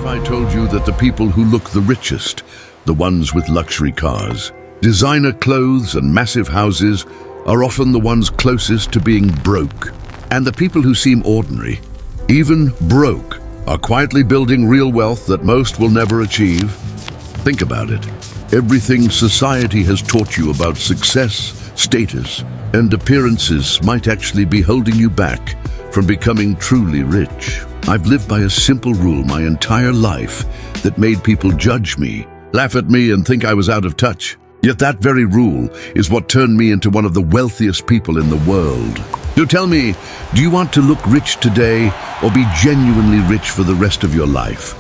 if I told you that the people who look the richest, the ones with luxury cars, designer clothes and massive houses, are often the ones closest to being broke? And the people who seem ordinary, even broke, are quietly building real wealth that most will never achieve? Think about it. Everything society has taught you about success, status, and appearances might actually be holding you back from becoming truly rich. I've lived by a simple rule my entire life that made people judge me, laugh at me, and think I was out of touch. Yet that very rule is what turned me into one of the wealthiest people in the world. So tell me, do you want to look rich today or be genuinely rich for the rest of your life?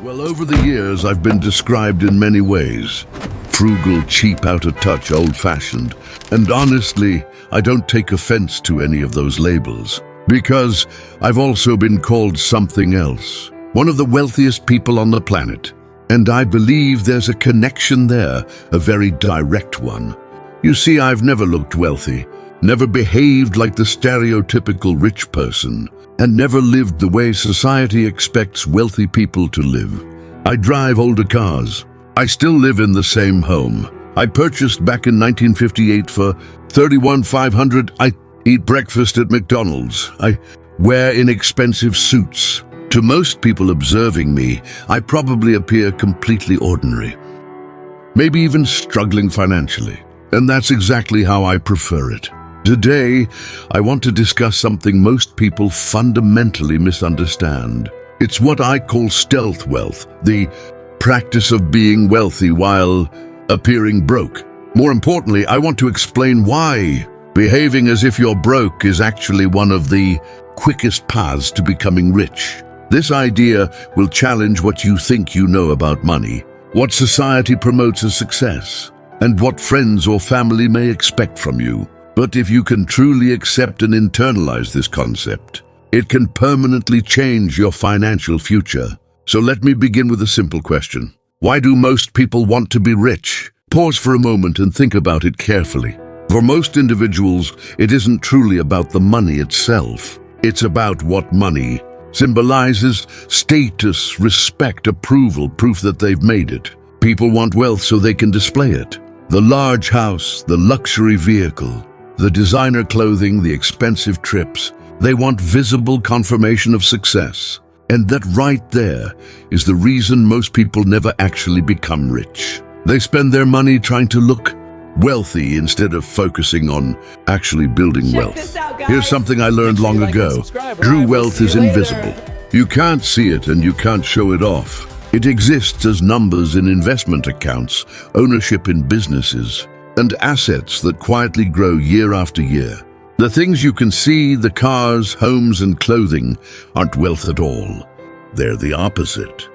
Well, over the years, I've been described in many ways. Frugal, cheap, out of touch, old-fashioned. And honestly, I don't take offense to any of those labels, because I've also been called something else. One of the wealthiest people on the planet. And I believe there's a connection there, a very direct one. You see, I've never looked wealthy, never behaved like the stereotypical rich person, and never lived the way society expects wealthy people to live. I drive older cars. I still live in the same home I purchased back in 1958 for $31,500. I eat breakfast at McDonald's. I wear inexpensive suits. To most people observing me, I probably appear completely ordinary, maybe even struggling financially. And that's exactly how I prefer it. Today, I want to discuss something most people fundamentally misunderstand. It's what I call stealth wealth, the practice of being wealthy while appearing broke. More importantly, I want to explain why behaving as if you're broke is actually one of the quickest paths to becoming rich. This idea will challenge what you think you know about money, what society promotes as success, and what friends or family may expect from you. But if you can truly accept and internalize this concept, it can permanently change your financial future. So let me begin with a simple question. Why do most people want to be rich? Pause for a moment and think about it carefully. For most individuals, it isn't truly about the money itself. It's about what money symbolizes: status, respect, approval, proof that they've made it. People want wealth so they can display it. The large house, the luxury vehicle, the designer clothing, the expensive trips. They want visible confirmation of success. And that right there is the reason most people never actually become rich. They spend their money trying to look wealthy instead of focusing on actually building wealth. Here's something I learned long ago. True wealth is invisible. You can't see it and you can't show it off. It exists as numbers in investment accounts, ownership in businesses, and assets that quietly grow year after year. The things you can see, the cars, homes, and clothing, aren't wealth at all. They're the opposite.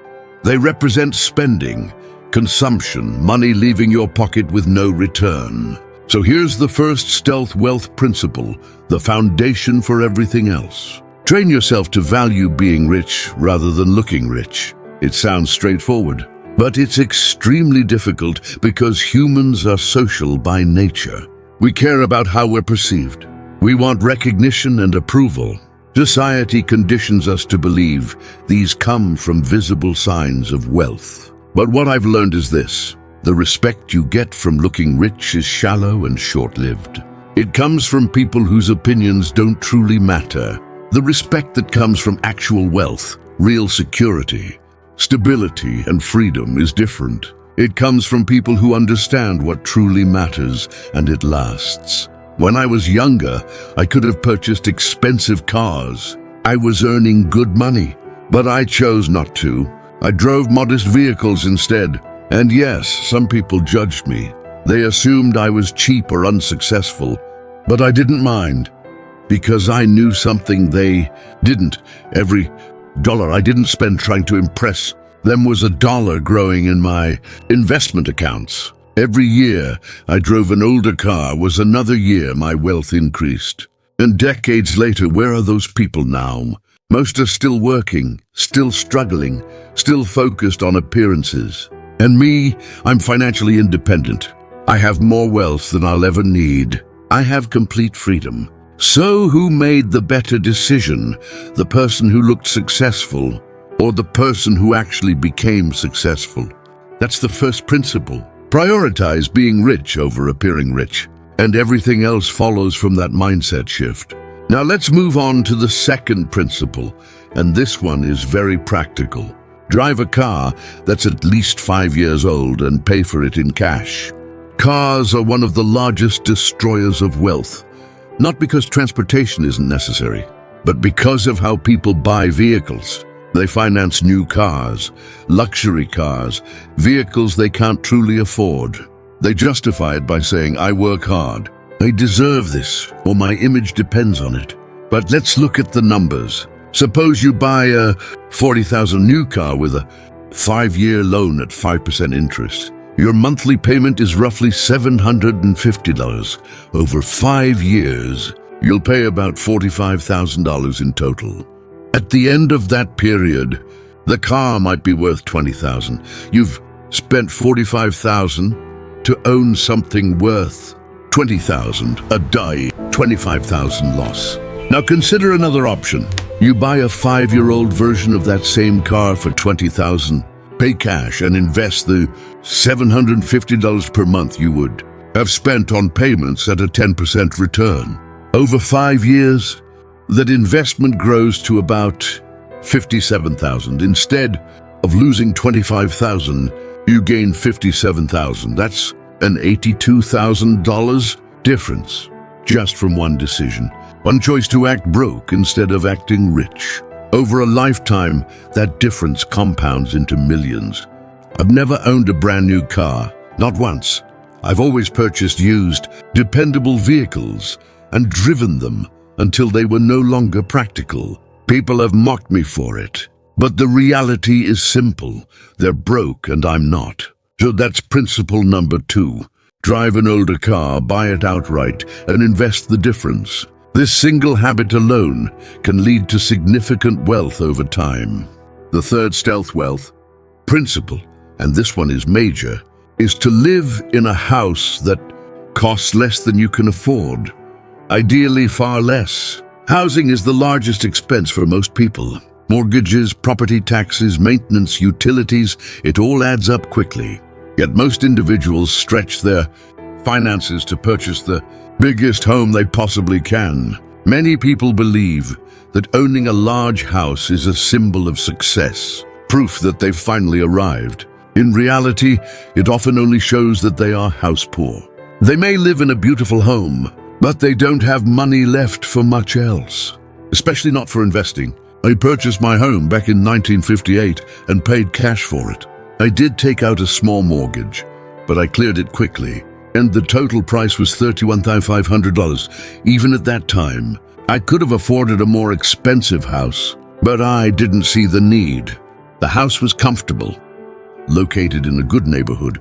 They represent spending, consumption, money leaving your pocket with no return. So here's the first stealth wealth principle, the foundation for everything else. Train yourself to value being rich rather than looking rich. It sounds straightforward, but it's extremely difficult because humans are social by nature. We care about how we're perceived. We want recognition and approval. Society conditions us to believe these come from visible signs of wealth. But what I've learned is this: the respect you get from looking rich is shallow and short-lived. It comes from people whose opinions don't truly matter. The respect that comes from actual wealth, real security, stability, and freedom is different. It comes from people who understand what truly matters, and it lasts. When I was younger, I could have purchased expensive cars. I was earning good money, but I chose not to. I drove modest vehicles instead. And yes, some people judged me. They assumed I was cheap or unsuccessful, but I didn't mind, because I knew something they didn't. Every dollar I didn't spend trying to impress them was a dollar growing in my investment accounts. Every year I drove an older car was another year my wealth increased. And decades later, where are those people now? Most are still working, still struggling, still focused on appearances. And me, I'm financially independent. I have more wealth than I'll ever need. I have complete freedom. So who made the better decision? The person who looked successful or the person who actually became successful? That's the first principle. Prioritize being rich over appearing rich, and everything else follows from that mindset shift. Now let's move on to the second principle, and this one is very practical. Drive a car that's at least 5 years old and pay for it in cash. Cars are one of the largest destroyers of wealth, not because transportation isn't necessary, but because of how people buy vehicles. They finance new cars, luxury cars, vehicles they can't truly afford. They justify it by saying, I work hard, I deserve this, or my image depends on it. But let's look at the numbers. Suppose you buy a $40,000 new car with a 5-year loan at 5% interest. Your monthly payment is roughly $750. Over 5 years, you'll pay about $45,000 in total. At the end of that period, the car might be worth $20,000. You've spent $45,000 to own something worth $20,000, a die, $25,000 loss. Now consider another option. You buy a 5-year-old version of that same car for $20,000, pay cash and invest the $750 per month you would have spent on payments at a 10% return. Over 5 years, that investment grows to about $57,000. Instead of losing $25,000, you gain $57,000. That's an $82,000 difference, just from one decision. One choice to act broke instead of acting rich. Over a lifetime, that difference compounds into millions. I've never owned a brand new car, not once. I've always purchased used, dependable vehicles and driven them until they were no longer practical. People have mocked me for it, but the reality is simple. They're broke and I'm not. So that's principle number 2. Drive an older car, buy it outright, and invest the difference. This single habit alone can lead to significant wealth over time. The third stealth wealth principle, and this one is major, is to live in a house that costs less than you can afford. Ideally, far less. Housing is the largest expense for most people. Mortgages, property taxes, maintenance, utilities, it all adds up quickly. Yet most individuals stretch their finances to purchase the biggest home they possibly can. Many people believe that owning a large house is a symbol of success, proof that they've finally arrived. In reality, it often only shows that they are house poor. They may live in a beautiful home, but they don't have money left for much else, especially not for investing. I purchased my home back in 1958 and paid cash for it. I did take out a small mortgage, but I cleared it quickly, and the total price was $31,500. Even at that time, I could have afforded a more expensive house, but I didn't see the need. The house was comfortable, located in a good neighborhood,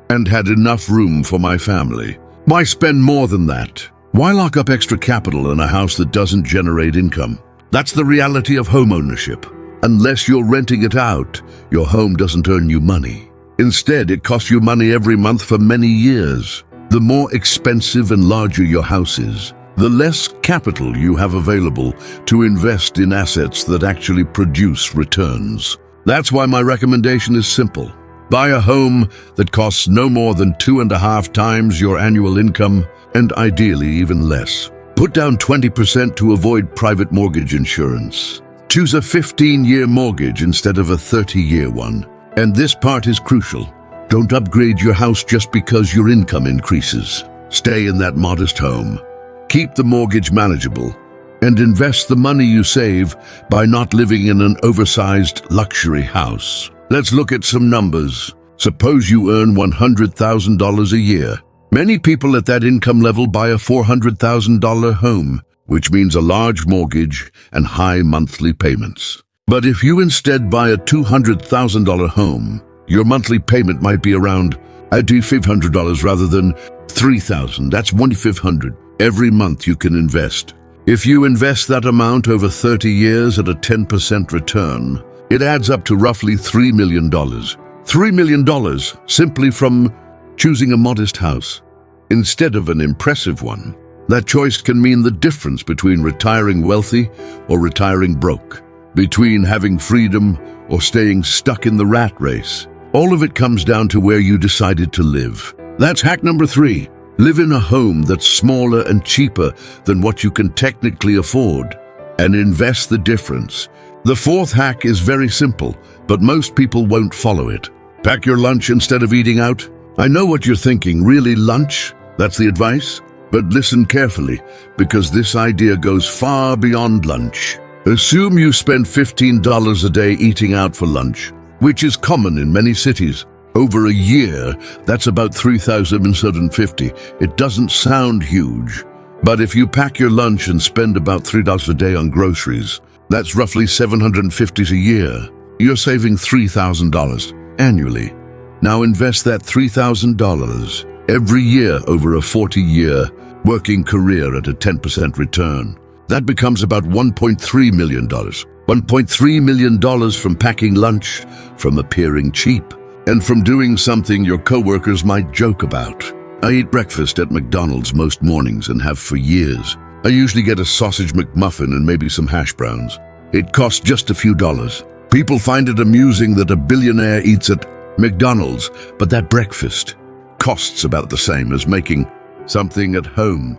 and had enough room for my family. Why spend more than that? Why lock up extra capital in a house that doesn't generate income? That's the reality of home ownership. Unless you're renting it out, your home doesn't earn you money. Instead, it costs you money every month for many years. The more expensive and larger your house is, the less capital you have available to invest in assets that actually produce returns. That's why my recommendation is simple. Buy a home that costs no more than 2.5 times your annual income, and ideally even less. Put down 20% to avoid private mortgage insurance. Choose a 15-year mortgage instead of a 30-year one. And this part is crucial. Don't upgrade your house just because your income increases. Stay in that modest home. Keep the mortgage manageable, and invest the money you save by not living in an oversized luxury house. Let's look at some numbers. Suppose you earn $100,000 a year. Many people at that income level buy a $400,000 home, which means a large mortgage and high monthly payments. But if you instead buy a $200,000 home, your monthly payment might be around $500 rather than $3,000. That's $1,500 every month you can invest. If you invest that amount over 30 years at a 10% return, it adds up to roughly $3 million. $3 million simply from choosing a modest house instead of an impressive one. That choice can mean the difference between retiring wealthy or retiring broke, between having freedom or staying stuck in the rat race. All of it comes down to where you decided to live. That's hack number 3. Live in a home that's smaller and cheaper than what you can technically afford, and invest the difference. The 4th hack is very simple, but most people won't follow it. Pack your lunch instead of eating out. I know what you're thinking, really, lunch? That's the advice? But listen carefully, because this idea goes far beyond lunch. Assume you spend $15 a day eating out for lunch, which is common in many cities. Over a year, that's about $3,750. It doesn't sound huge, but if you pack your lunch and spend about $3 a day on groceries, that's roughly $750 a year. You're saving $3,000 annually. Now invest that $3,000 every year over a 40-year working career at a 10% return. That becomes about $1.3 million. $1.3 million from packing lunch, from appearing cheap, and from doing something your coworkers might joke about. I eat breakfast at McDonald's most mornings and have for years. I usually get a sausage McMuffin and maybe some hash browns. It costs just a few dollars. People find it amusing that a billionaire eats at McDonald's, but that breakfast costs about the same as making something at home.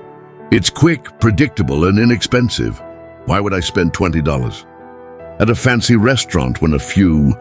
It's quick, predictable, and inexpensive. Why would I spend $20 at a fancy restaurant when a few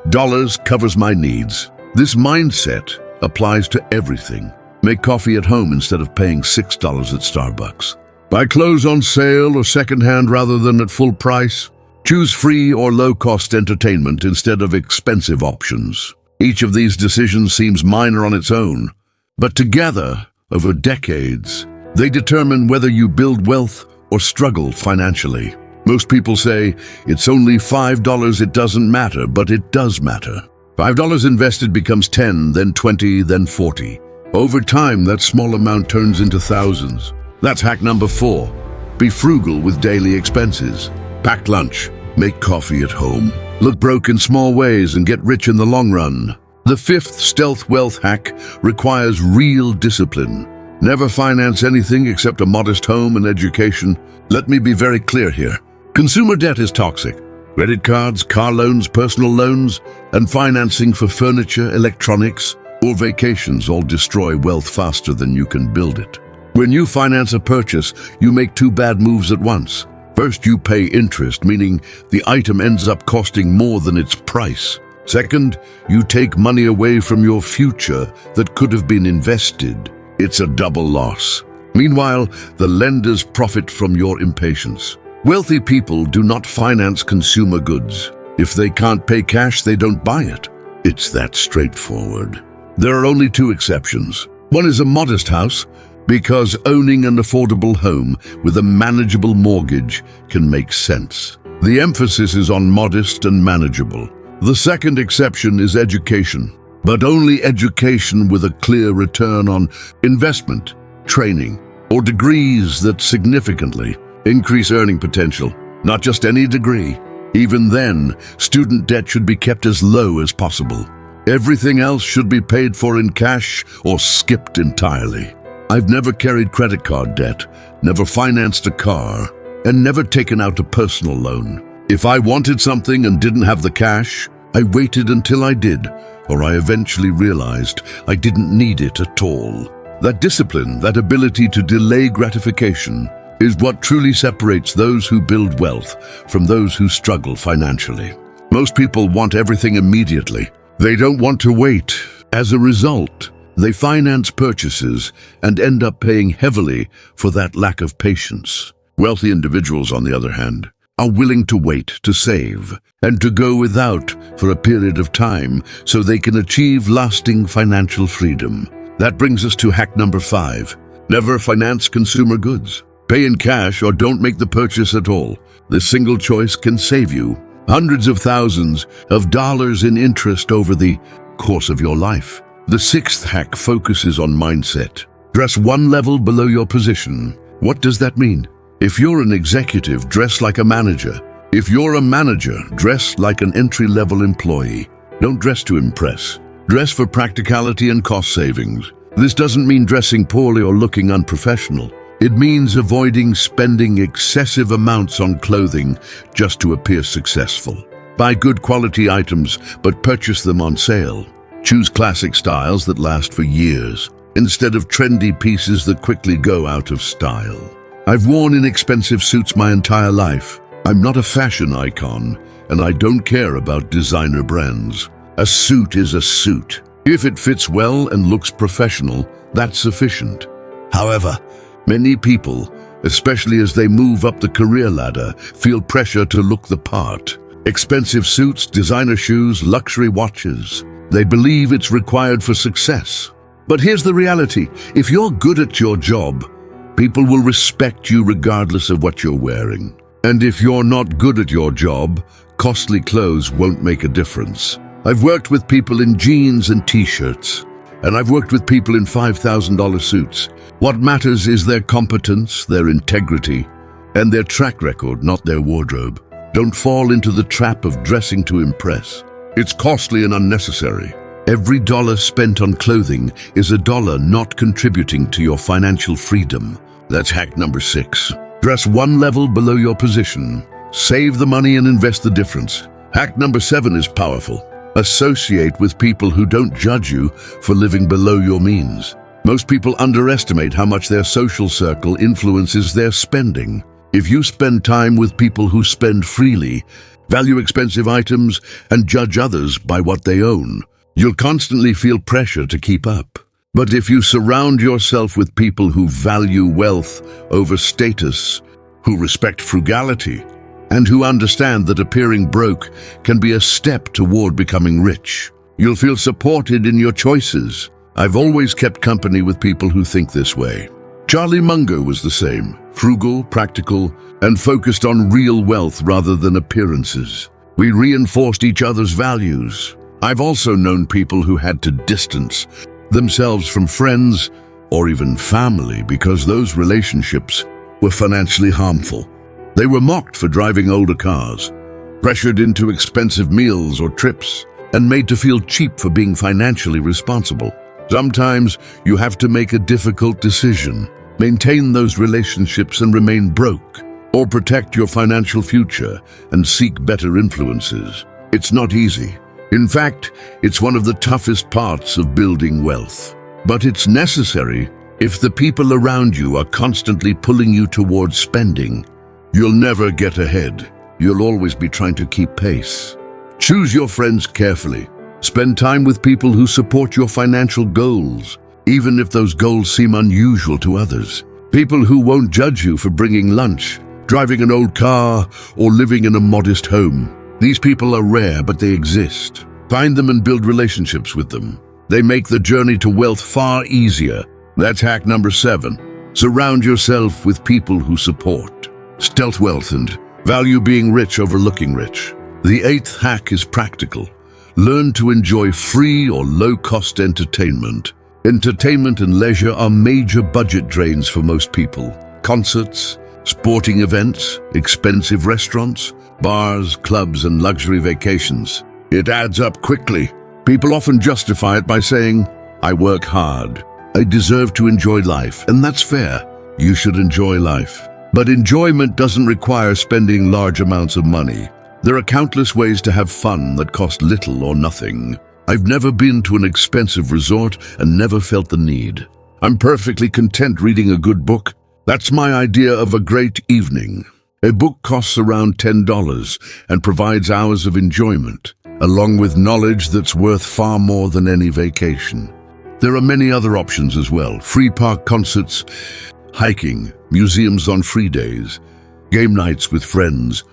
dollars covers my needs? This mindset applies to everything. Make coffee at home instead of paying $6 at Starbucks. Buy clothes on sale or secondhand rather than at full price. Choose free or low-cost entertainment instead of expensive options. Each of these decisions seems minor on its own, but together, over decades, they determine whether you build wealth or struggle financially. Most people say, it's only $5, it doesn't matter, but it does matter. $5 invested becomes 10, then 20, then 40. Over time, that small amount turns into thousands. That's hack number 4. Be frugal with daily expenses. Pack lunch. Make coffee at home. Look broke in small ways and get rich in the long run. The 5th stealth wealth hack requires real discipline. Never finance anything except a modest home and education. Let me be very clear here. Consumer debt is toxic. Credit cards, car loans, personal loans, and financing for furniture, electronics, or vacations all destroy wealth faster than you can build it. When you finance a purchase, you make 2 bad moves at once. First, you pay interest, meaning the item ends up costing more than its price. Second, you take money away from your future that could have been invested. It's a double loss. Meanwhile, the lenders profit from your impatience. Wealthy people do not finance consumer goods. If they can't pay cash, they don't buy it. It's that straightforward. There are only 2 exceptions. One is a modest house, because owning an affordable home with a manageable mortgage can make sense. The emphasis is on modest and manageable. The second exception is education, but only education with a clear return on investment, training, or degrees that significantly increase earning potential. Not just any degree. Even then, student debt should be kept as low as possible. Everything else should be paid for in cash or skipped entirely. I've never carried credit card debt, never financed a car, and never taken out a personal loan. If I wanted something and didn't have the cash, I waited until I did, or I eventually realized I didn't need it at all. That discipline, that ability to delay gratification, is what truly separates those who build wealth from those who struggle financially. Most people want everything immediately. They don't want to wait. As a result, they finance purchases and end up paying heavily for that lack of patience. Wealthy individuals, on the other hand, are willing to wait, to save, and to go without for a period of time so they can achieve lasting financial freedom. That brings us to hack number 5. Never finance consumer goods. Pay in cash or don't make the purchase at all. This single choice can save you hundreds of thousands of dollars in interest over the course of your life. The 6th hack focuses on mindset. Dress 1 level below your position. What does that mean? If you're an executive, dress like a manager. If you're a manager, dress like an entry-level employee. Don't dress to impress. Dress for practicality and cost savings. This doesn't mean dressing poorly or looking unprofessional. It means avoiding spending excessive amounts on clothing just to appear successful. Buy good quality items, but purchase them on sale. Choose classic styles that last for years, instead of trendy pieces that quickly go out of style. I've worn inexpensive suits my entire life. I'm not a fashion icon, and I don't care about designer brands. A suit is a suit. If it fits well and looks professional, that's sufficient. However, many people, especially as they move up the career ladder, feel pressure to look the part. Expensive suits, designer shoes, luxury watches. They believe it's required for success. But here's the reality. If you're good at your job, people will respect you regardless of what you're wearing. And if you're not good at your job, costly clothes won't make a difference. I've worked with people in jeans and t-shirts, and I've worked with people in $5,000 suits. What matters is their competence, their integrity, and their track record, not their wardrobe. Don't fall into the trap of dressing to impress. It's costly and unnecessary. Every dollar spent on clothing is a dollar not contributing to your financial freedom. That's hack number 6. Dress one level below your position. Save the money and invest the difference. Hack number 7 is powerful. Associate with people who don't judge you for living below your means. Most people underestimate how much their social circle influences their spending. If you spend time with people who spend freely, value expensive items, and judge others by what they own, you'll constantly feel pressure to keep up. But if you surround yourself with people who value wealth over status, who respect frugality, and who understand that appearing broke can be a step toward becoming rich, you'll feel supported in your choices. I've always kept company with people who think this way. Charlie Munger was the same. Frugal, practical, and focused on real wealth rather than appearances. We reinforced each other's values. I've also known people who had to distance themselves from friends or even family because those relationships were financially harmful. They were mocked for driving older cars, pressured into expensive meals or trips, and made to feel cheap for being financially responsible. Sometimes you have to make a difficult decision. Maintain those relationships and remain broke, or protect your financial future and seek better influences. It's not easy. In fact, it's one of the toughest parts of building wealth. But it's necessary. If the people around you are constantly pulling you towards spending, you'll never get ahead. You'll always be trying to keep pace. Choose your friends carefully. Spend time with people who support your financial goals, even if those goals seem unusual to others. People who won't judge you for bringing lunch, driving an old car, or living in a modest home. These people are rare, but they exist. Find them and build relationships with them. They make the journey to wealth far easier. That's hack number 7. Surround yourself with people who support. Stealth wealth and value being rich over looking rich. The 8th hack is practical. Learn to enjoy free or low-cost entertainment. Entertainment and leisure are major budget drains for most people. Concerts, sporting events, expensive restaurants, bars, clubs, and luxury vacations. It adds up quickly. People often justify it by saying, "I work hard. I deserve to enjoy life," and that's fair. You should enjoy life. But enjoyment doesn't require spending large amounts of money. There are countless ways to have fun that cost little or nothing. I've never been to an expensive resort and never felt the need. I'm perfectly content reading a good book. That's my idea of a great evening. A book costs around $10 and provides hours of enjoyment, along with knowledge that's worth far more than any vacation. There are many other options as well. Free park concerts, hiking, museums on free days, game nights with friends,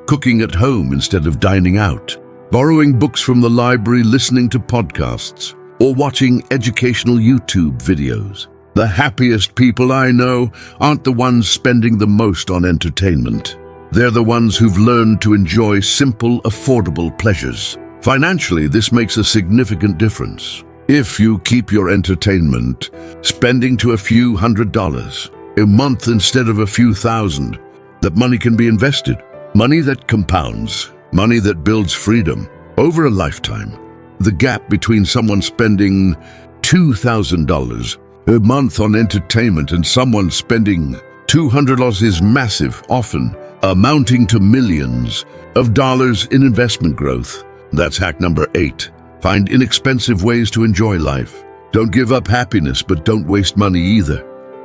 cooking at home instead of dining out, borrowing books from the library, listening to podcasts, or watching educational YouTube videos. The happiest people I know aren't the ones spending the most on entertainment. They're the ones who've learned to enjoy simple, affordable pleasures. Financially, this makes a significant difference. If you keep your entertainment spending to a few $100s a month instead of a few thousand, that money can be invested. Money that compounds, money that builds freedom over a lifetime. The gap between someone spending $2,000 a month on entertainment and someone spending $200 is massive, often amounting to millions of dollars in investment growth. That's hack number 8. Find inexpensive ways to enjoy life. Don't give up happiness, but don't waste money either.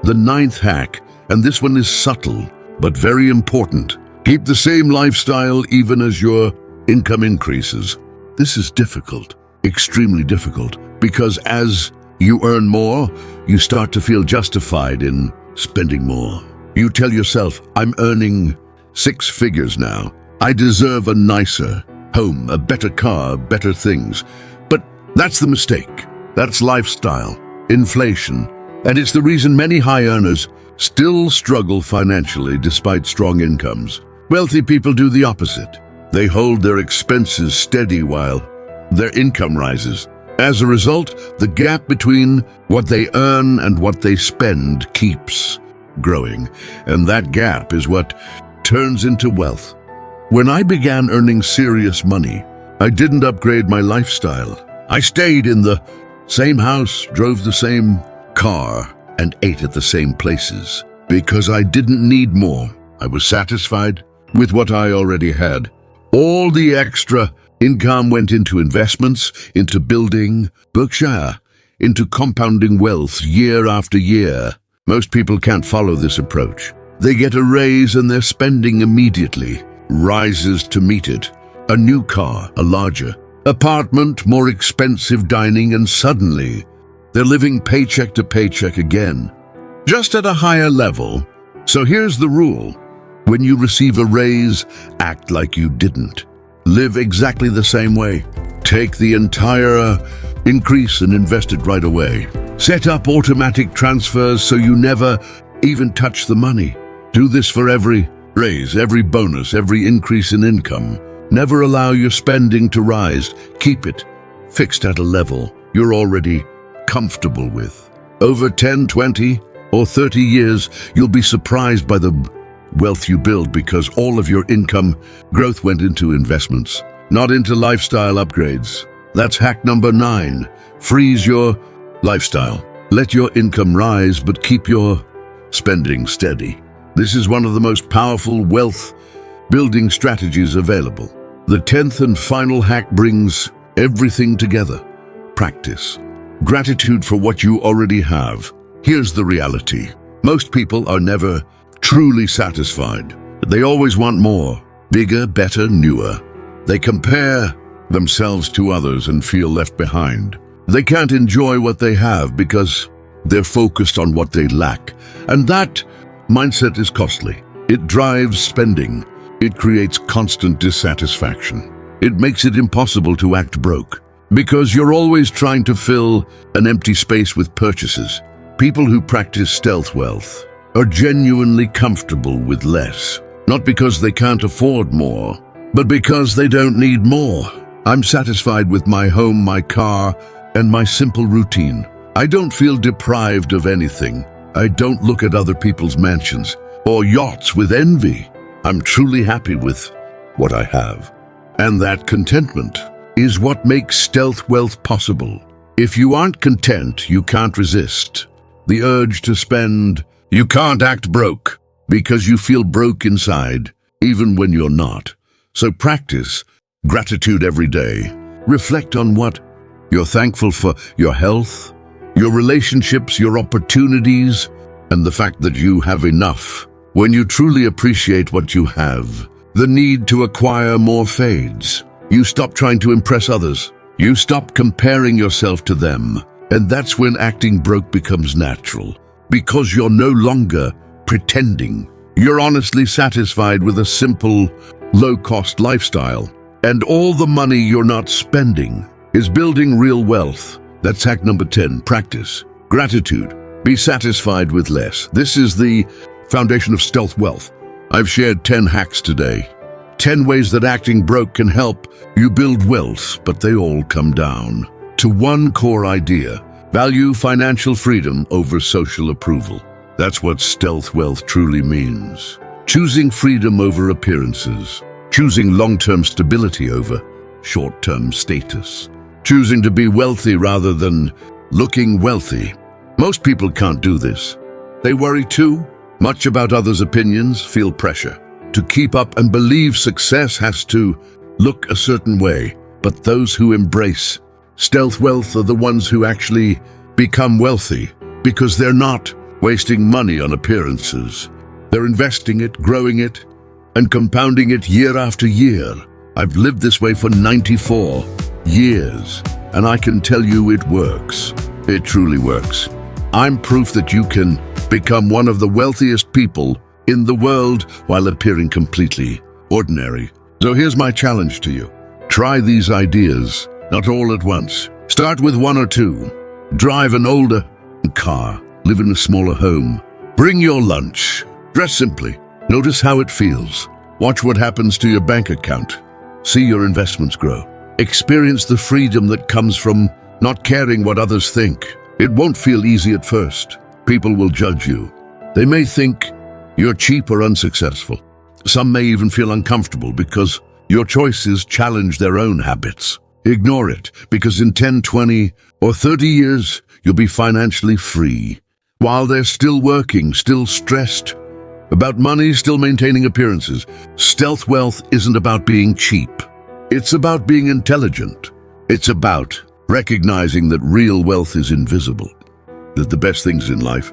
The 9th hack, and this one is subtle, but very important. Keep the same lifestyle even as your income increases. This is difficult, extremely difficult, because as you earn more, you start to feel justified in spending more. You tell yourself, I'm earning 6 figures now. I deserve a nicer home, a better car, better things. But that's the mistake. That's lifestyle, inflation, and it's the reason many high earners still struggle financially despite strong incomes. Wealthy people do the opposite. They hold their expenses steady while their income rises. As a result, the gap between what they earn and what they spend keeps growing, and that gap is what turns into wealth. When I began earning serious money, I didn't upgrade my lifestyle. I stayed in the same house, drove the same car, and ate at the same places because I didn't need more. I was satisfied with what I already had. All the extra income went into investments, into building Berkshire, into compounding wealth year after year. Most people can't follow this approach. They get a raise and their spending immediately rises to meet it. A new car, a larger apartment, more expensive dining, and suddenly they're living paycheck to paycheck again, just at a higher level. So here's the rule. When you receive a raise, act like you didn't. Live exactly the same way. Take the entire increase and invest it right away. Set up automatic transfers so you never even touch the money. Do this for every raise, every bonus, every increase in income. Never allow your spending to rise. Keep it fixed at a level you're already comfortable with. Over 10, 20, or 30 years, you'll be surprised by the wealth you build because all of your income growth went into investments, not into lifestyle upgrades. That's hack number 9. Freeze your lifestyle. Let your income rise, but keep your spending steady. This is one of the most powerful wealth building strategies available. The 10th and final hack brings everything together. Practice. Gratitude for what you already have. Here's the reality. Most people are never truly satisfied. They always want more, bigger, better, newer. They compare themselves to others and feel left behind. They can't enjoy what they have because they're focused on what they lack. And that mindset is costly. It drives spending. It creates constant dissatisfaction. It makes it impossible to act broke because you're always trying to fill an empty space with purchases. People who practice stealth wealth are genuinely comfortable with less, not because they can't afford more, but because they don't need more. I'm satisfied with my home, my car, and my simple routine. I don't feel deprived of anything. I don't look at other people's mansions or yachts with envy. I'm truly happy with what I have. And that contentment is what makes stealth wealth possible. If you aren't content, you can't resist the urge to spend. You can't act broke because you feel broke inside, even when you're not. So practice gratitude every day. Reflect on what you're thankful for: your health, your relationships, your opportunities, and the fact that you have enough. When you truly appreciate what you have, the need to acquire more fades. You stop trying to impress others. You stop comparing yourself to them. And that's when acting broke becomes natural, because you're no longer pretending. You're honestly satisfied with a simple, low-cost lifestyle. And all the money you're not spending is building real wealth. That's hack number 10. Practice gratitude. Be satisfied with less. This is the foundation of stealth wealth. I've shared 10 hacks today. 10 ways that acting broke can help you build wealth, but they all come down to one core idea: value financial freedom over social approval. That's what stealth wealth truly means. Choosing freedom over appearances. Choosing long-term stability over short-term status. Choosing to be wealthy rather than looking wealthy. Most people can't do this. They worry too much about others' opinions, feel pressure to keep up and believe success has to look a certain way. But those who embrace stealth wealth are the ones who actually become wealthy because they're not wasting money on appearances. They're investing it, growing it, and compounding it year after year. I've lived this way for 94 years, and I can tell you it works. It truly works. I'm proof that you can become one of the wealthiest people in the world while appearing completely ordinary. So here's my challenge to you. Try these ideas, not all at once. Start with one or two. Drive an older car. Live in a smaller home. Bring your lunch. Dress simply. Notice how it feels. Watch what happens to your bank account. See your investments grow. Experience the freedom that comes from not caring what others think. It won't feel easy at first. People will judge you. They may think you're cheap or unsuccessful. Some may even feel uncomfortable because your choices challenge their own habits. Ignore it, because in 10, 20, or 30 years, you'll be financially free. While they're still working, still stressed about money, still maintaining appearances. Stealth wealth isn't about being cheap. It's about being intelligent. It's about recognizing that real wealth is invisible, that the best things in life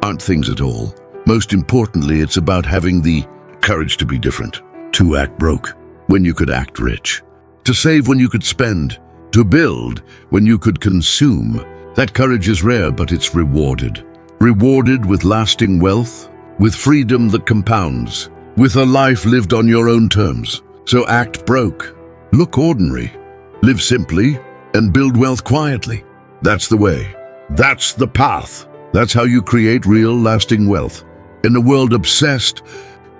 aren't things at all. Most importantly, it's about having the courage to be different, to act broke when you could act rich, to save when you could spend, to build when you could consume. That courage is rare, but it's rewarded. Rewarded with lasting wealth, with freedom that compounds, with a life lived on your own terms. So act broke, look ordinary, live simply, and build wealth quietly. That's the way. That's the path. That's how you create real, lasting wealth in a world obsessed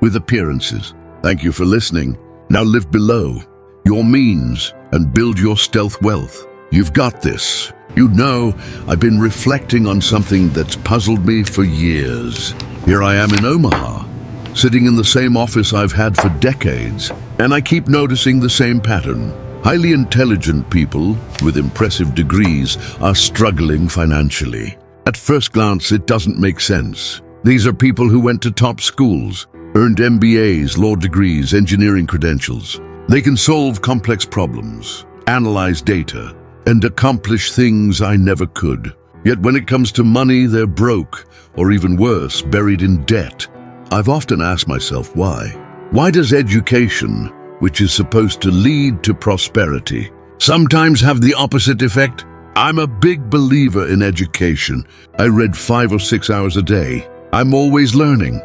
with appearances. Thank you for listening. Now live below your means and build your stealth wealth. You've got this. You know, I've been reflecting on something that's puzzled me for years. Here I am in Omaha, sitting in the same office I've had for decades, and I keep noticing the same pattern. Highly intelligent people with impressive degrees are struggling financially. At first glance, it doesn't make sense. These are people who went to top schools, earned MBAs, law degrees, engineering credentials. They can solve complex problems, analyze data, and accomplish things I never could. Yet when it comes to money, they're broke, or even worse, buried in debt. I've often asked myself why. Why does education, which is supposed to lead to prosperity, sometimes have the opposite effect? I'm a big believer in education. I read 5 or 6 hours a day. I'm always learning.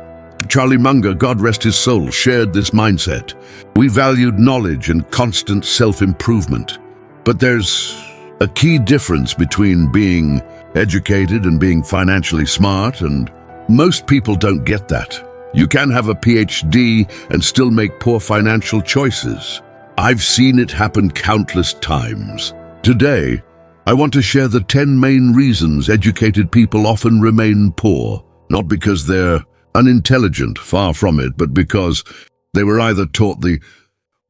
Charlie Munger, God rest his soul, shared this mindset. We valued knowledge and constant self-improvement. But there's a key difference between being educated and being financially smart, and most people don't get that. You can have a PhD and still make poor financial choices. I've seen it happen countless times. Today, I want to share the 10 main reasons educated people often remain poor, not because they're unintelligent, far from it, but because they were either taught the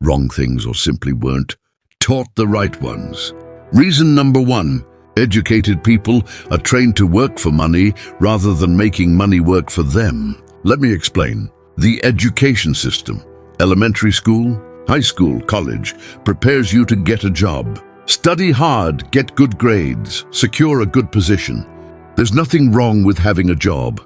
wrong things or simply weren't taught the right ones. Reason number 1, educated people are trained to work for money rather than making money work for them. Let me explain. The education system, elementary school, high school, college, prepares you to get a job. Study hard, get good grades, secure a good position. There's nothing wrong with having a job.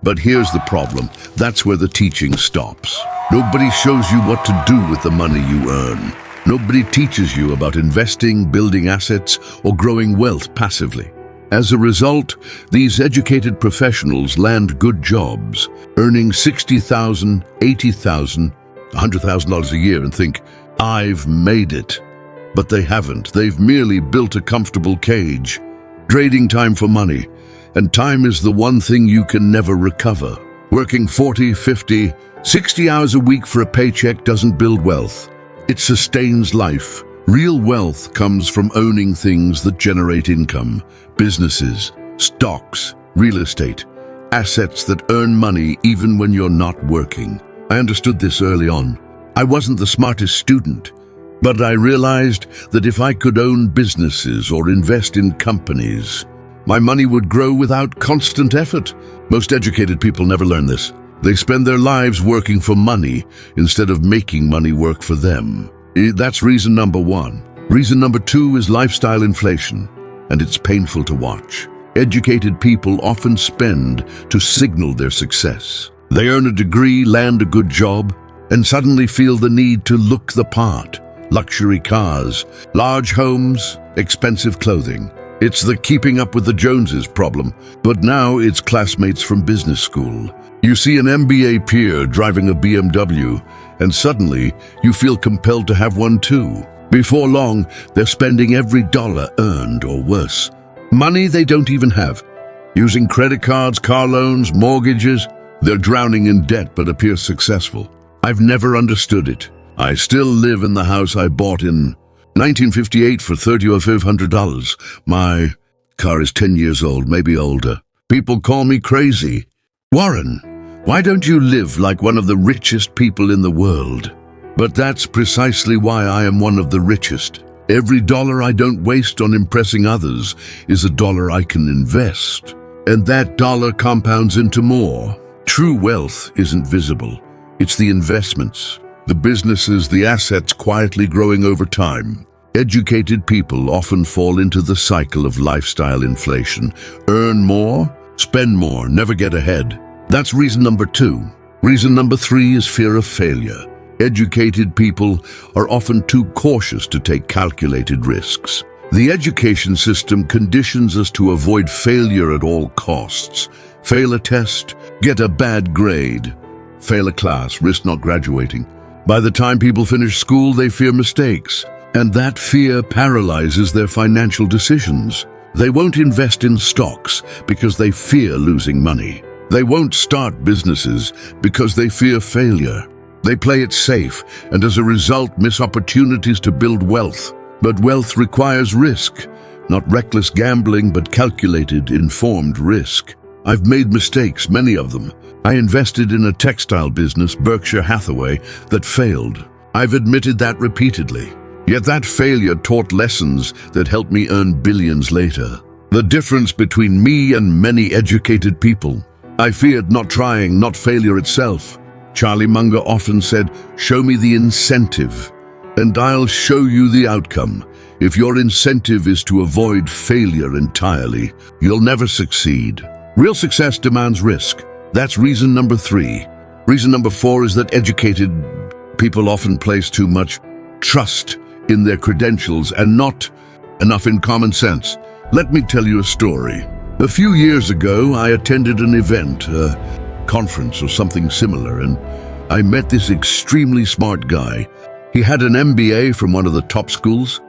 But here's the problem. That's where the teaching stops. Nobody shows you what to do with the money you earn. Nobody teaches you about investing, building assets, or growing wealth passively. As a result, these educated professionals land good jobs, earning $60,000, $80,000, $100,000 a year and think, I've made it. But they haven't. They've merely built a comfortable cage, trading time for money. And time is the one thing you can never recover. Working 40, 50, 60 hours a week for a paycheck doesn't build wealth. It sustains life. Real wealth comes from owning things that generate income. Businesses, stocks, real estate, assets that earn money even when you're not working. I understood this early on. I wasn't the smartest student, but I realized that if I could own businesses or invest in companies, My money would grow without constant effort. Most educated people never learn this. They spend their lives working for money instead of making money work for them. That's reason number one. Reason number two is lifestyle inflation, and it's painful to watch. Educated people often spend to signal their success. They earn a degree, land a good job, and suddenly feel the need to look the part. Luxury cars, large homes, expensive clothing. It's the keeping up with the Joneses problem, but now it's classmates from business school. You see an MBA peer driving a BMW, and suddenly you feel compelled to have one too. Before long, they're spending every dollar earned or worse. Money they don't even have. Using credit cards, car loans, mortgages, they're drowning in debt but appear successful. I've never understood it. I still live in the house I bought in 1958 for $30 or $500. My car is 10 years old, maybe older. People call me crazy. Warren, why don't you live like one of the richest people in the world? But that's precisely why I am one of the richest. Every dollar I don't waste on impressing others is a dollar I can invest. And that dollar compounds into more. True wealth isn't visible. It's the investments, the businesses, the assets quietly growing over time. Educated people often fall into the cycle of lifestyle inflation. Earn more, spend more, never get ahead. That's reason number two. Reason number three is fear of failure. Educated people are often too cautious to take calculated risks. The education system conditions us to avoid failure at all costs. Fail a test, get a bad grade. Fail a class, risk not graduating. By the time people finish school, they fear mistakes, and that fear paralyzes their financial decisions. They won't invest in stocks because they fear losing money. They won't start businesses because they fear failure. They play it safe and as a result miss opportunities to build wealth. But wealth requires risk, not reckless gambling but calculated, informed risk. I've made mistakes, many of them. I invested in a textile business, Berkshire Hathaway, that failed. I've admitted that repeatedly. Yet that failure taught lessons that helped me earn billions later. The difference between me and many educated people. I feared not trying, not failure itself. Charlie Munger often said, "Show me the incentive, and I'll show you the outcome." If your incentive is to avoid failure entirely, you'll never succeed. Real success demands risk. That's reason number three. Reason number four is that educated people often place too much trust in their credentials and not enough in common sense. Let me tell you a story. A few years ago, I attended an event, a conference or something similar, and I met this extremely smart guy. He had an MBA from one of the top schools,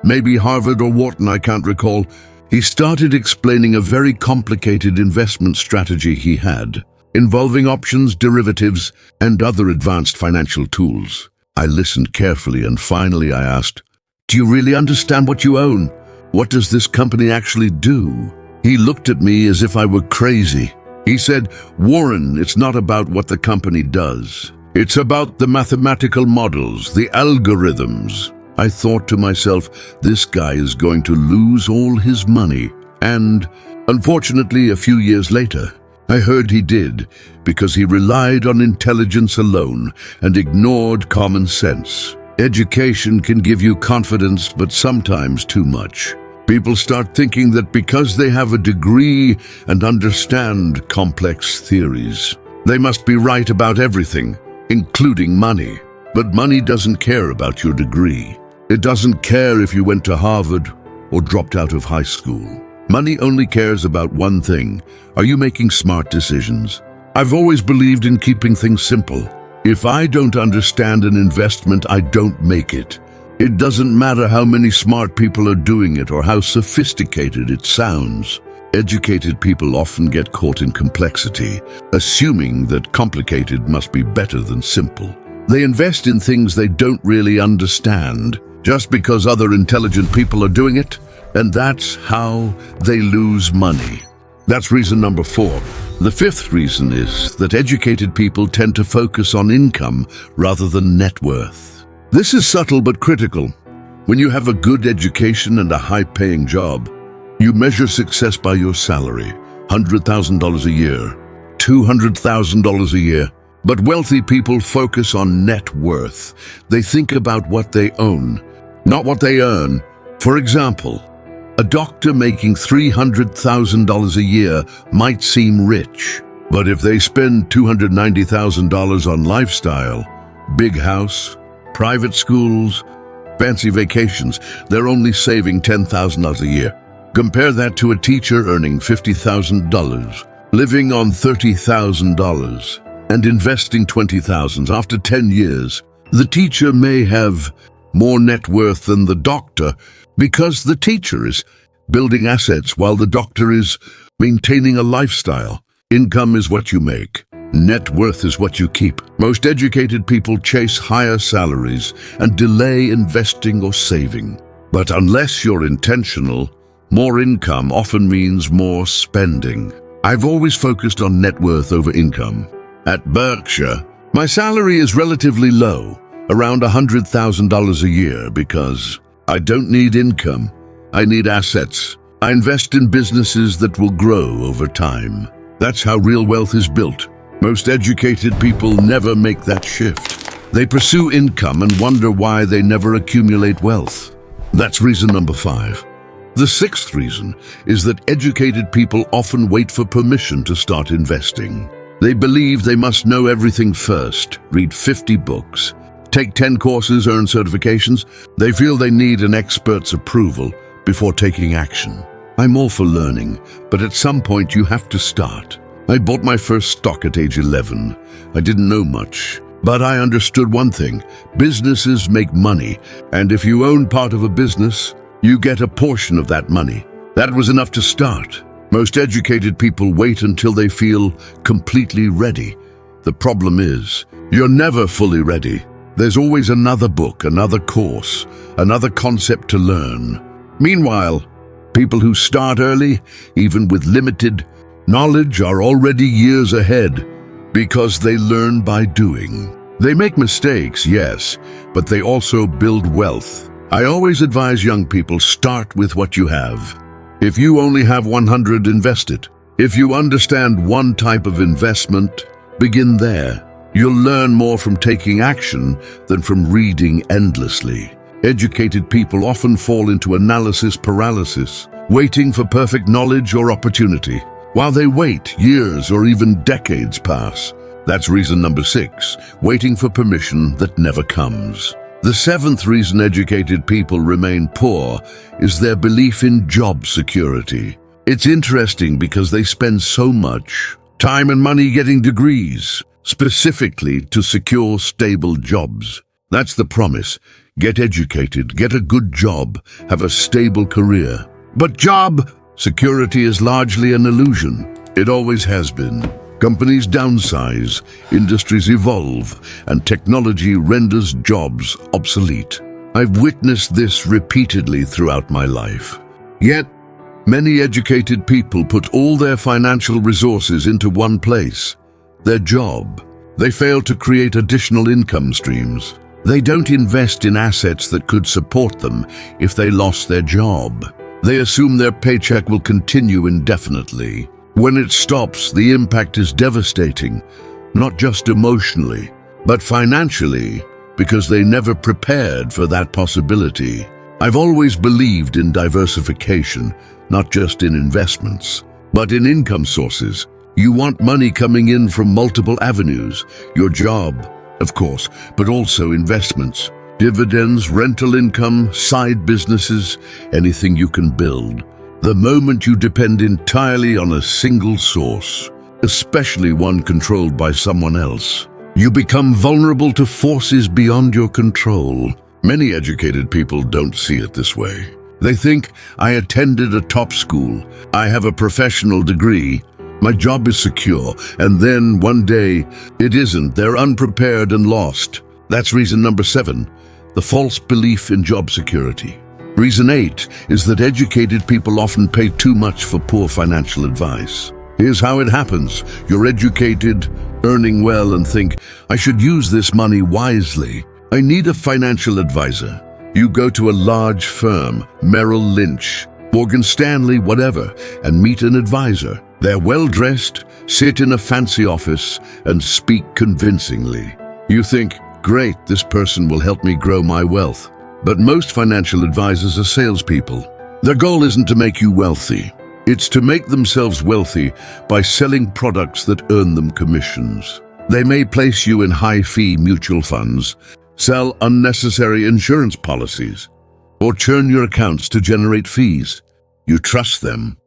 maybe Harvard or Wharton, I can't recall. He started explaining a very complicated investment strategy he had, involving options, derivatives, and other advanced financial tools. I listened carefully and finally I asked, "Do you really understand what you own? What does this company actually do?" He looked at me as if I were crazy. He said, "Warren, it's not about what the company does. It's about the mathematical models, the algorithms." I thought to myself, this guy is going to lose all his money. And, unfortunately, a few years later, I heard he did, because he relied on intelligence alone and ignored common sense. Education can give you confidence, but sometimes too much. People start thinking that because they have a degree and understand complex theories, they must be right about everything, including money. But money doesn't care about your degree. It doesn't care if you went to Harvard or dropped out of high school. Money only cares about one thing. Are you making smart decisions? I've always believed in keeping things simple. If I don't understand an investment, I don't make it. It doesn't matter how many smart people are doing it or how sophisticated it sounds. Educated people often get caught in complexity, assuming that complicated must be better than simple. They invest in things they don't really understand, just because other intelligent people are doing it, and that's how they lose money. That's reason number four. The fifth reason is that educated people tend to focus on income rather than net worth. This is subtle but critical. When you have a good education and a high-paying job, You measure success by your salary, $100,000 a year, $200,000 a year. But wealthy people focus on net worth. They think about what they own, not what they earn. For example, a doctor making $300,000 a year might seem rich, but if they spend $290,000 on lifestyle, big house, private schools, fancy vacations, they're only saving $10,000 a year. Compare that to a teacher earning $50,000, living on $30,000, and investing $20,000. After 10 years, the teacher may have more net worth than the doctor because the teacher is building assets while the doctor is maintaining a lifestyle. Income is what you make. Net worth is what you keep. Most educated people chase higher salaries and delay investing or saving. But unless you're intentional, more income often means more spending. I've always focused on net worth over income. At Berkshire, my salary is relatively low, around $100,000 a year, because I don't need income. I need assets. I invest in businesses that will grow over time. That's how real wealth is built. Most educated people never make that shift. They pursue income and wonder why they never accumulate wealth. That's reason number 5. The 6th reason is that educated people often wait for permission to start investing. They believe they must know everything first, read 50 books, take 10 courses, earn certifications. They feel they need an expert's approval before taking action. I'm all for learning, but at some point you have to start. I bought my first stock at age 11. I didn't know much, but I understood one thing. Businesses make money, and if you own part of a business, you get a portion of that money. That was enough to start. Most educated people wait until they feel completely ready. The problem is, you're never fully ready. There's always another book, another course, another concept to learn. Meanwhile, people who start early, even with limited knowledge, are already years ahead because they learn by doing. They make mistakes, yes, but they also build wealth. I always advise young people, start with what you have. If you only have 100, invest it. If you understand one type of investment, begin there. You'll learn more from taking action than from reading endlessly. Educated people often fall into analysis paralysis, waiting for perfect knowledge or opportunity. While they wait, years or even decades pass. That's reason number 6, waiting for permission that never comes. The 7th reason educated people remain poor is their belief in job security. It's interesting because they spend so much time and money getting degrees, specifically to secure stable jobs. That's the promise. Get educated, get a good job, have a stable career. But job security is largely an illusion. It always has been. Companies downsize, industries evolve, and technology renders jobs obsolete. I've witnessed this repeatedly throughout my life. Yet, many educated people put all their financial resources into one place, their job. They fail to create additional income streams. They don't invest in assets that could support them if they lost their job. They assume their paycheck will continue indefinitely. When it stops, the impact is devastating, not just emotionally, but financially, because they never prepared for that possibility. I've always believed in diversification, not just in investments, but in income sources. You want money coming in from multiple avenues, your job, of course, but also investments, dividends, rental income, side businesses, anything you can build. The moment you depend entirely on a single source, especially one controlled by someone else, you become vulnerable to forces beyond your control. Many educated people don't see it this way. They think, I attended a top school, I have a professional degree, my job is secure, and then one day, it isn't. They're unprepared and lost. That's reason number 7, the false belief in job security. Reason 8 is that educated people often pay too much for poor financial advice. Here's how it happens. You're educated, earning well, and think, I should use this money wisely. I need a financial advisor. You go to a large firm, Merrill Lynch, Morgan Stanley, whatever, and meet an advisor. They're well-dressed, sit in a fancy office, and speak convincingly. You think, great, this person will help me grow my wealth. But most financial advisors are salespeople. Their goal isn't to make you wealthy. It's to make themselves wealthy by selling products that earn them commissions. They may place you in high-fee mutual funds, sell unnecessary insurance policies, or churn your accounts to generate fees. You trust them,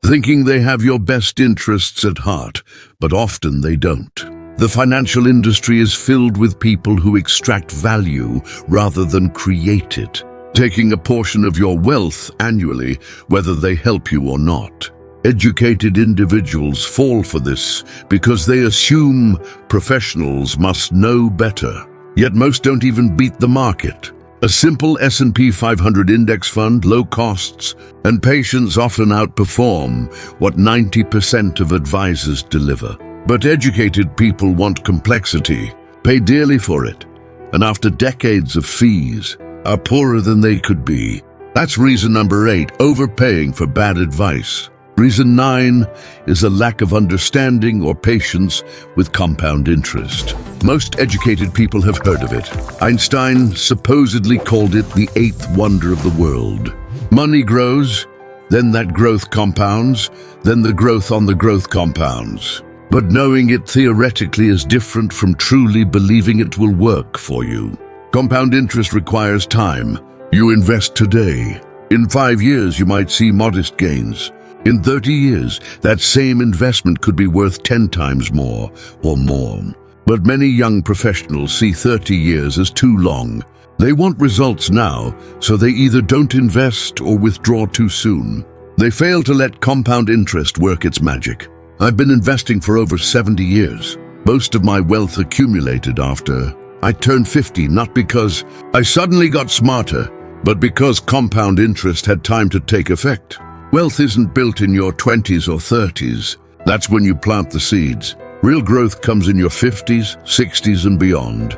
thinking they have your best interests at heart, but often they don't. The financial industry is filled with people who extract value rather than create it, taking a portion of your wealth annually, whether they help you or not. Educated individuals fall for this because they assume professionals must know better. Yet most don't even beat the market. A simple S&P 500 index fund, low costs, and patience often outperform what 90% of advisors deliver. But educated people want complexity, pay dearly for it, and after decades of fees, are poorer than they could be. That's reason number 8, overpaying for bad advice. Reason 9 is a lack of understanding or patience with compound interest. Most educated people have heard of it. Einstein supposedly called it the 8th wonder of the world. Money grows, then that growth compounds, then the growth on the growth compounds. But knowing it theoretically is different from truly believing it will work for you. Compound interest requires time. You invest today. In 5 years, you might see modest gains. In 30 years, that same investment could be worth 10 times more or more. But many young professionals see 30 years as too long. They want results now, so they either don't invest or withdraw too soon. They fail to let compound interest work its magic. I've been investing for over 70 years. Most of my wealth accumulated after I turned 50, not because I suddenly got smarter, but because compound interest had time to take effect. Wealth isn't built in your 20s or 30s. That's when you plant the seeds. Real growth comes in your 50s, 60s, and beyond,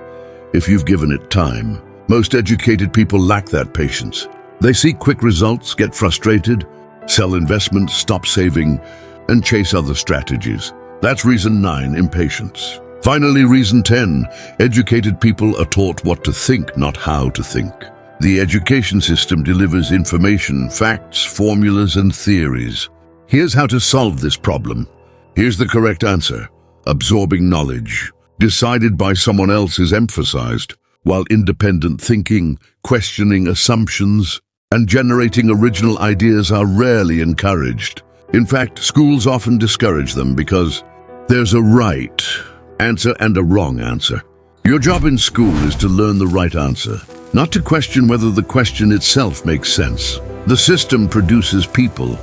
if you've given it time. Most educated people lack that patience. They seek quick results, get frustrated, sell investments, stop saving, and chase other strategies. That's reason 9, impatience. Finally, reason 10, educated people are taught what to think, not how to think. The education system delivers information, facts, formulas, and theories. Here's how to solve this problem. Here's the correct answer. Absorbing knowledge, decided by someone else, is emphasized, while independent thinking, questioning assumptions, and generating original ideas are rarely encouraged. In fact, schools often discourage them because there's a right answer and a wrong answer. Your job in school is to learn the right answer, not to question whether the question itself makes sense. The system produces people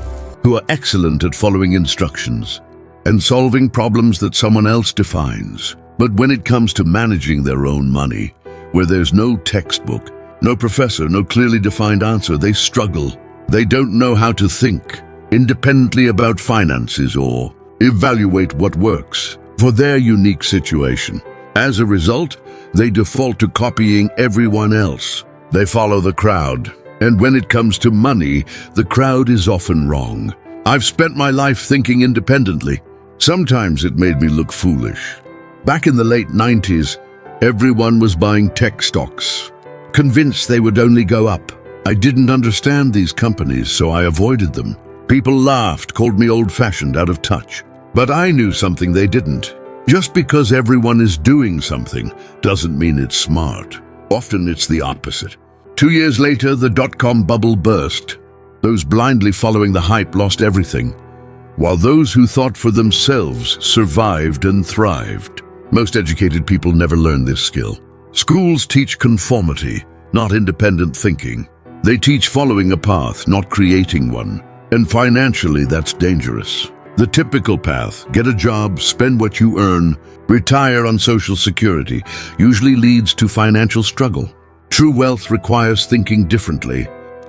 who are excellent at following instructions and solving problems that someone else defines. But when it comes to managing their own money, where there's no textbook, no professor, no clearly defined answer, they struggle. They don't know how to think independently about finances or evaluate what works for their unique situation. As a result, they default to copying everyone else. They follow the crowd. And when it comes to money, the crowd is often wrong. I've spent my life thinking independently. Sometimes it made me look foolish. Back in the late 90s, everyone was buying tech stocks, convinced they would only go up. I didn't understand these companies, so I avoided them. People laughed, called me old-fashioned, out of touch. But I knew something they didn't. Just because everyone is doing something doesn't mean it's smart. Often it's the opposite. 2 years later, the dot-com bubble burst. Those blindly following the hype lost everything, while those who thought for themselves survived and thrived. Most educated people never learn this skill. Schools teach conformity, not independent thinking. They teach following a path, not creating one. And financially, that's dangerous. The typical path, get a job, spend what you earn, retire on Social Security, usually leads to financial struggle. True wealth requires thinking differently.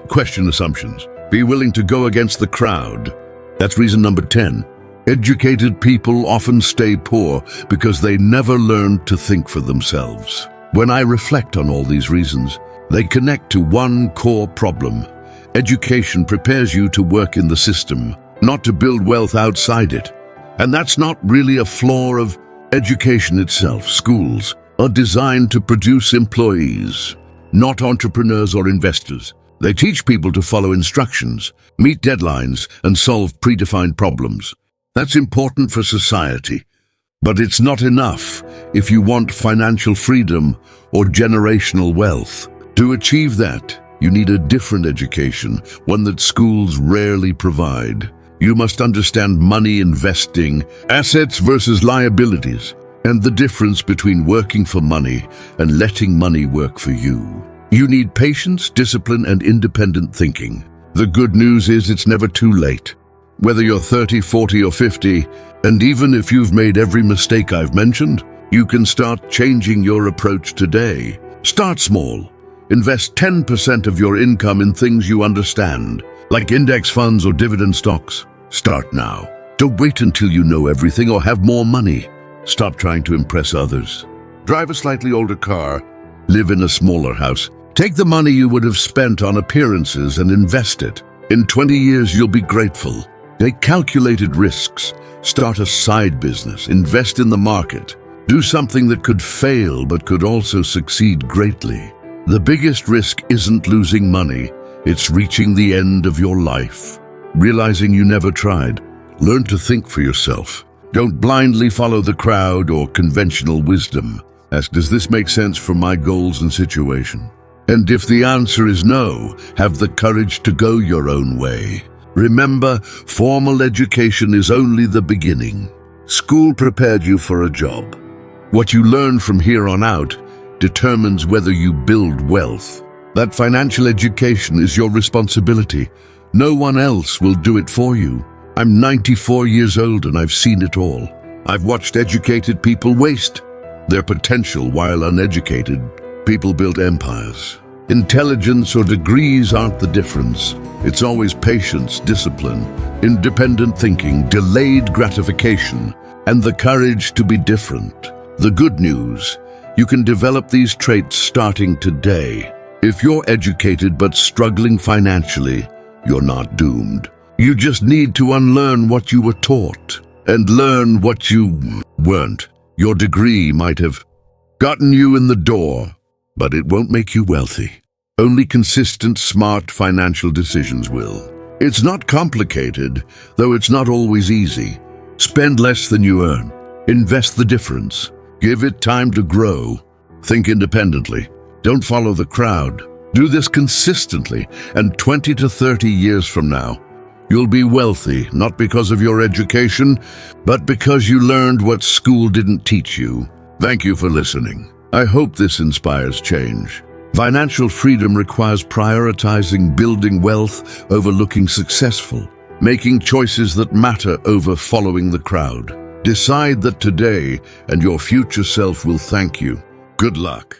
Question assumptions. Be willing to go against the crowd. That's reason number 10. Educated people often stay poor because they never learned to think for themselves. When I reflect on all these reasons, they connect to one core problem. Education prepares you to work in the system, not to build wealth outside it. And that's not really a flaw of education itself. Schools are designed to produce employees, not entrepreneurs or investors. They teach people to follow instructions, meet deadlines, and solve predefined problems. That's important for society. But it's not enough if you want financial freedom or generational wealth. To achieve that, you need a different education, one that schools rarely provide. You must understand money, investing, assets versus liabilities, and the difference between working for money and letting money work for you. You need patience, discipline, and independent thinking. The good news is it's never too late. Whether you're 30, 40, or 50, and even if you've made every mistake I've mentioned, you can start changing your approach today. Start small. Invest 10% of your income in things you understand, like index funds or dividend stocks. Start now. Don't wait until you know everything or have more money. Stop trying to impress others. Drive a slightly older car. Live in a smaller house. Take the money you would have spent on appearances and invest it. In 20 years, you'll be grateful. Take calculated risks. Start a side business. Invest in the market. Do something that could fail but could also succeed greatly. The biggest risk isn't losing money. It's reaching the end of your life. Realizing you never tried. Learn to think for yourself. Don't blindly follow the crowd or conventional wisdom. Ask, does this make sense for my goals and situation? And if the answer is no, have the courage to go your own way. Remember, formal education is only the beginning. School prepared you for a job. What you learn from here on out determines whether you build wealth. That financial education is your responsibility. No one else will do it for you. I'm 94 years old and I've seen it all. I've watched educated people waste their potential while uneducated people build empires. Intelligence or degrees aren't the difference. It's always patience, discipline, independent thinking, delayed gratification, and the courage to be different. The good news, you can develop these traits starting today. If you're educated but struggling financially, you're not doomed. You just need to unlearn what you were taught and learn what you weren't. Your degree might have gotten you in the door, but it won't make you wealthy. Only consistent, smart financial decisions will. It's not complicated, though it's not always easy. Spend less than you earn. Invest the difference. Give it time to grow. Think independently. Don't follow the crowd. Do this consistently, and 20 to 30 years from now, you'll be wealthy, not because of your education, but because you learned what school didn't teach you. Thank you for listening. I hope this inspires change. Financial freedom requires prioritizing building wealth over looking successful, making choices that matter over following the crowd. Decide that today, and your future self will thank you. Good luck.